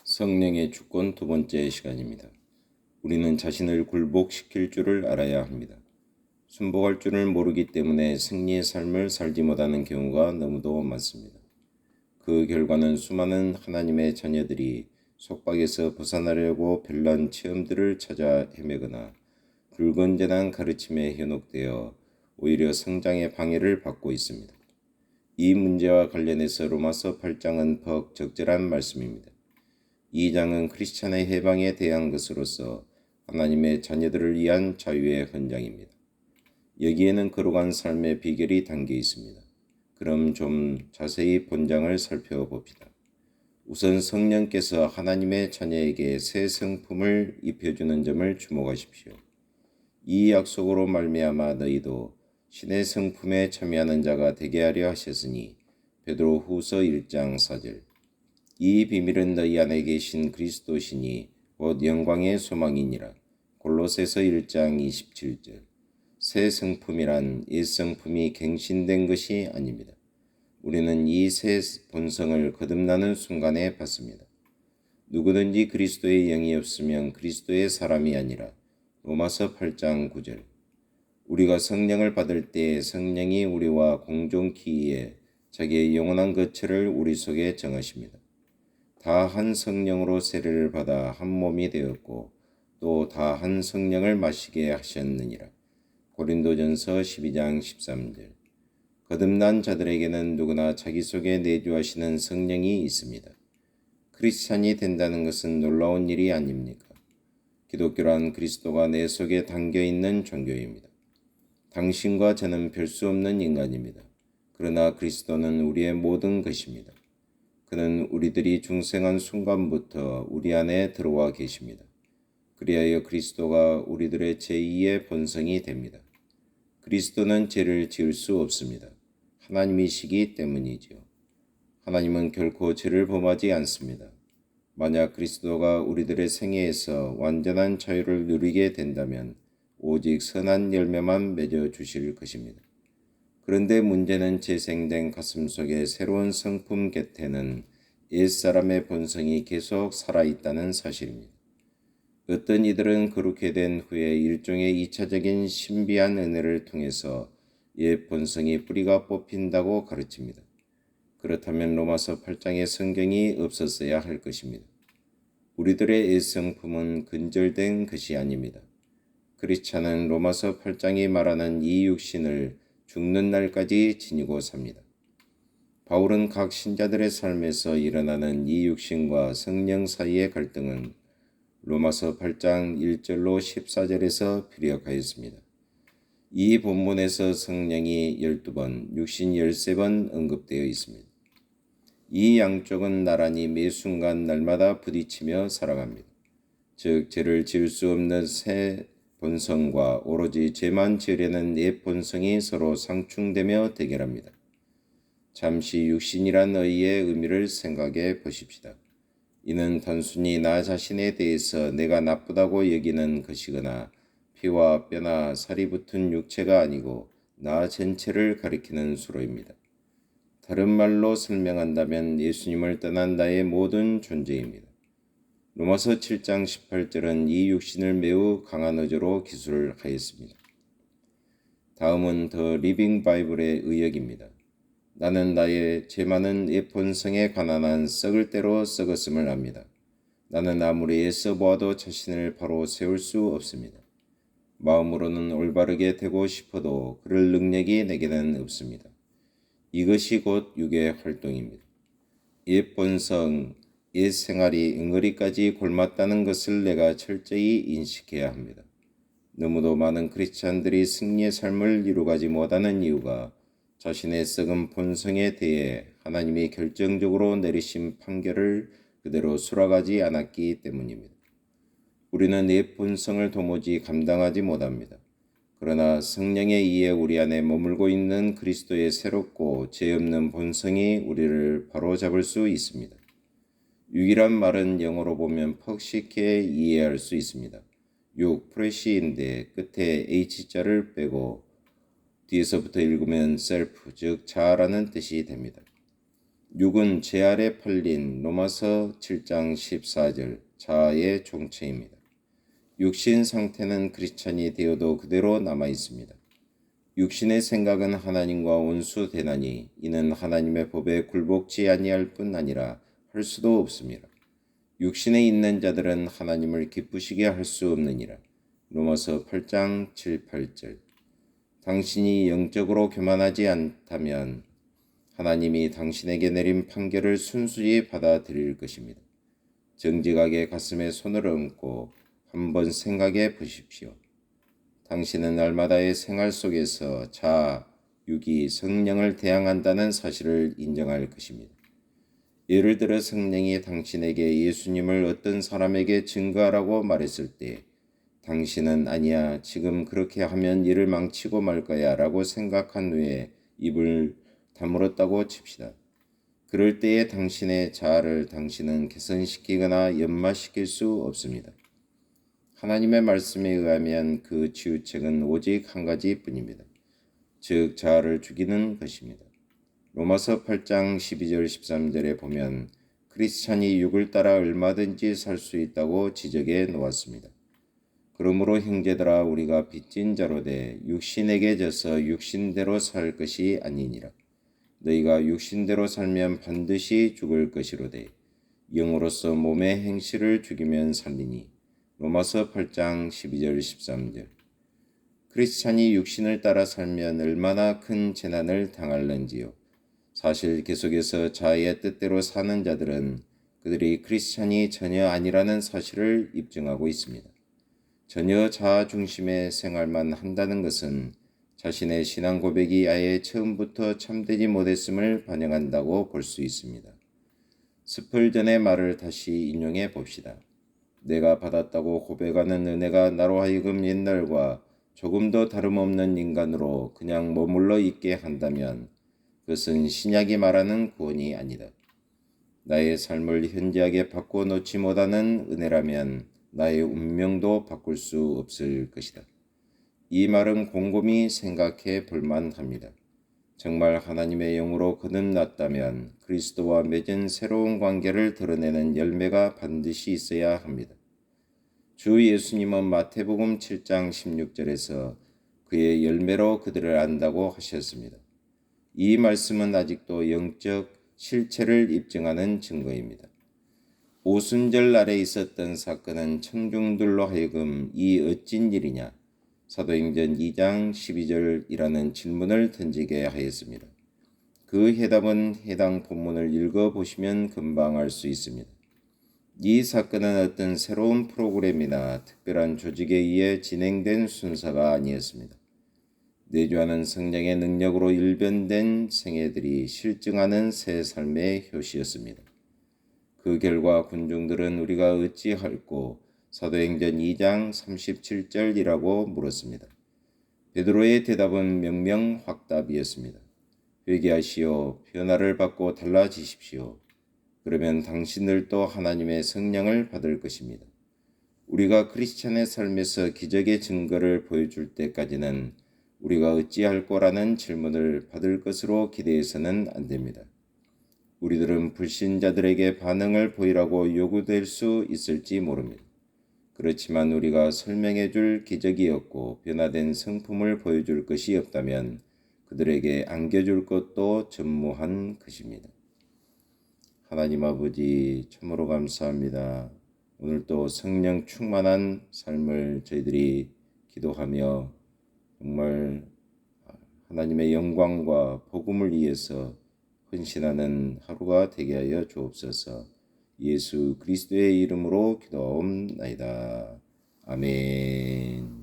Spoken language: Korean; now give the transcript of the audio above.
성령의 주권 두 번째 시간입니다. 우리는 자신을 굴복시킬 줄을 알아야 합니다. 순복할 줄을 모르기 때문에 승리의 삶을 살지 못하는 경우가 너무도 많습니다. 그 결과는 수많은 하나님의 자녀들이 속박에서 벗어나려고 별난 체험들을 찾아 헤매거나 불건전한 가르침에 현혹되어 오히려 성장의 방해를 받고 있습니다. 이 문제와 관련해서 로마서 8장은 더욱 적절한 말씀입니다. 이 장은 크리스찬의 해방에 대한 것으로서 하나님의 자녀들을 위한 자유의 헌장입니다. 여기에는 거룩한 삶의 비결이 담겨 있습니다. 그럼 좀 자세히 본장을 살펴봅시다. 우선 성령께서 하나님의 자녀에게 새 성품을 입혀주는 점을 주목하십시오. 이 약속으로 말미암아 너희도 신의 성품에 참여하는 자가 되게 하려 하셨으니 베드로후서 1장 4절. 이 비밀은 너희 안에 계신 그리스도시니 곧 영광의 소망이니라. 골로새서 1장 27절. 새 성품이란 옛 성품이 갱신된 것이 아닙니다. 우리는 이 새 본성을 거듭나는 순간에 받습니다. 누구든지 그리스도의 영이 없으면 그리스도의 사람이 아니라. 로마서 8장 9절. 우리가 성령을 받을 때 성령이 우리와 공존키에 자기의 영원한 거처를 우리 속에 정하십니다. 다 한 성령으로 세례를 받아 한 몸이 되었고 또 다 한 성령을 마시게 하셨느니라. 고린도전서 12장 13절. 거듭난 자들에게는 누구나 자기 속에 내주하시는 성령이 있습니다. 크리스찬이 된다는 것은 놀라운 일이 아닙니까? 기독교란 그리스도가 내 속에 담겨있는 종교입니다. 당신과 저는 별 수 없는 인간입니다. 그러나 그리스도는 우리의 모든 것입니다. 그는 우리들이 중생한 순간부터 우리 안에 들어와 계십니다. 그리하여 그리스도가 우리들의 제2의 본성이 됩니다. 그리스도는 죄를 지을 수 없습니다. 하나님이시기 때문이지요. 하나님은 결코 죄를 범하지 않습니다. 만약 그리스도가 우리들의 생애에서 완전한 자유를 누리게 된다면 오직 선한 열매만 맺어 주실 것입니다. 그런데 문제는 재생된 가슴 속의 새로운 성품 곁에는 옛사람의 본성이 계속 살아있다는 사실입니다. 어떤 이들은 그렇게 된 후에 일종의 2차적인 신비한 은혜를 통해서 옛 본성이 뿌리가 뽑힌다고 가르칩니다. 그렇다면 로마서 8장의 성경이 없었어야 할 것입니다. 우리들의 옛 성품은 근절된 것이 아닙니다. 크리스찬은 로마서 8장이 말하는 이 육신을 죽는 날까지 지니고 삽니다. 바울은 각 신자들의 삶에서 일어나는 이 육신과 성령 사이의 갈등은 로마서 8장 1절로 14절에서 피력하였습니다. 이 본문에서 성령이 12번, 육신 13번 언급되어 있습니다. 이 양쪽은 나란히 매 순간 날마다 부딪히며 살아갑니다. 즉 죄를 지을 수 없는 새 본성과 오로지 죄만 지으려는 옛 본성이 서로 상충되며 대결합니다. 잠시 육신이란 의의 의미를 생각해 보십시다. 이는 단순히 나 자신에 대해서 내가 나쁘다고 여기는 것이거나 피와 뼈나 살이 붙은 육체가 아니고 나 전체를 가리키는 수로입니다. 다른 말로 설명한다면 예수님을 떠난 나의 모든 존재입니다. 로마서 7장 18절은 이 육신을 매우 강한 어조로 기술하였습니다. 다음은 더 리빙 바이블의 의역입니다. 나는 나의 죄 많은 옛 본성에 관한 한 썩을 대로 썩었음을 압니다. 나는 아무리 애써보아도 자신을 바로 세울 수 없습니다. 마음으로는 올바르게 되고 싶어도 그럴 능력이 내게는 없습니다. 이것이 곧 육의 활동입니다. 옛 본성, 옛 생활이 응어리까지 골맞다는 것을 내가 철저히 인식해야 합니다. 너무도 많은 크리스찬들이 승리의 삶을 이루가지 못하는 이유가 자신의 썩은 본성에 대해 하나님이 결정적으로 내리신 판결을 그대로 수락하지 않았기 때문입니다. 우리는 옛 본성을 도무지 감당하지 못합니다. 그러나 성령에 의해 우리 안에 머물고 있는 그리스도의 새롭고 죄 없는 본성이 우리를 바로잡을 수 있습니다. 육이란 말은 영어로 보면 퍽 쉽게 이해할 수 있습니다. 육, 프레시인데 끝에 H자를 빼고 뒤에서부터 읽으면 self, 즉 자아라는 뜻이 됩니다. 육은 제 아래 팔린 로마서 7장 14절 자아의 정체입니다. 육신 상태는 크리스찬이 되어도 그대로 남아 있습니다. 육신의 생각은 하나님과 원수되나니 이는 하나님의 법에 굴복지 아니할 뿐 아니라 할 수도 없습니다. 육신에 있는 자들은 하나님을 기쁘시게 할 수 없느니라. 로마서 8장 7, 8절. 당신이 영적으로 교만하지 않다면 하나님이 당신에게 내린 판결을 순수히 받아들일 것입니다. 정직하게 가슴에 손을 얹고 한번 생각해 보십시오. 당신은 날마다의 생활 속에서 자아, 육이 성령을 대항한다는 사실을 인정할 것입니다. 예를 들어 성령이 당신에게 예수님을 어떤 사람에게 증거하라고 말했을 때 당신은 아니야, 지금 그렇게 하면 일을 망치고 말 거야 라고 생각한 후에 입을 다물었다고 칩시다. 그럴 때에 당신의 자아를 당신은 개선시키거나 연마시킬 수 없습니다. 하나님의 말씀에 의하면 그 치유책은 오직 한 가지뿐입니다. 즉 자아를 죽이는 것입니다. 로마서 8장 12절 13절에 보면 크리스찬이 육을 따라 얼마든지 살 수 있다고 지적해 놓았습니다. 그러므로 형제들아 우리가 빚진 자로 돼 육신에게 져서 육신대로 살 것이 아니니라. 너희가 육신대로 살면 반드시 죽을 것이로되 영으로서 몸의 행실을 죽이면 살리니. 로마서 8장 12절 13절. 크리스찬이 육신을 따라 살면 얼마나 큰 재난을 당할는지요. 사실 계속해서 자아의 뜻대로 사는 자들은 그들이 크리스찬이 전혀 아니라는 사실을 입증하고 있습니다. 전혀 자아 중심의 생활만 한다는 것은 자신의 신앙 고백이 아예 처음부터 참되지 못했음을 반영한다고 볼 수 있습니다. 스펄전의 말을 다시 인용해 봅시다. 내가 받았다고 고백하는 은혜가 나로 하여금 옛날과 조금 더 다름없는 인간으로 그냥 머물러 있게 한다면 그것은 신약이 말하는 구원이 아니다. 나의 삶을 현저하게 바꿔놓지 못하는 은혜라면 나의 운명도 바꿀 수 없을 것이다. 이 말은 곰곰이 생각해 볼만합니다. 정말 하나님의 영으로 거듭났다면 그리스도와 맺은 새로운 관계를 드러내는 열매가 반드시 있어야 합니다. 주 예수님은 마태복음 7장 16절에서 그의 열매로 그들을 안다고 하셨습니다. 이 말씀은 아직도 영적 실체를 입증하는 증거입니다. 오순절 날에 있었던 사건은 청중들로 하여금 이 어찐 일이냐? 사도행전 2장 12절이라는 질문을 던지게 하였습니다. 그 해답은 해당 본문을 읽어보시면 금방 알 수 있습니다. 이 사건은 어떤 새로운 프로그램이나 특별한 조직에 의해 진행된 순서가 아니었습니다. 내주하는 성령의 능력으로 일변된 생애들이 실증하는 새 삶의 효시였습니다. 그 결과 군중들은 우리가 어찌할꼬 사도행전 2장 37절이라고 물었습니다. 베드로의 대답은 명명확답이었습니다. 회개하시오, 변화를 받고 달라지십시오. 그러면 당신들도 하나님의 성령을 받을 것입니다. 우리가 크리스찬의 삶에서 기적의 증거를 보여줄 때까지는 우리가 어찌할 거라는 질문을 받을 것으로 기대해서는 안 됩니다. 우리들은 불신자들에게 반응을 보이라고 요구될 수 있을지 모릅니다. 그렇지만 우리가 설명해 줄 기적이 없고 변화된 성품을 보여줄 것이 없다면 그들에게 안겨줄 것도 전무한 것입니다. 하나님 아버지 참으로 감사합니다. 오늘도 성령 충만한 삶을 저희들이 기도하며 정말 하나님의 영광과 복음을 위해서 헌신하는 하루가 되게 하여 주옵소서. 예수 그리스도의 이름으로 기도하옵나이다. 아멘.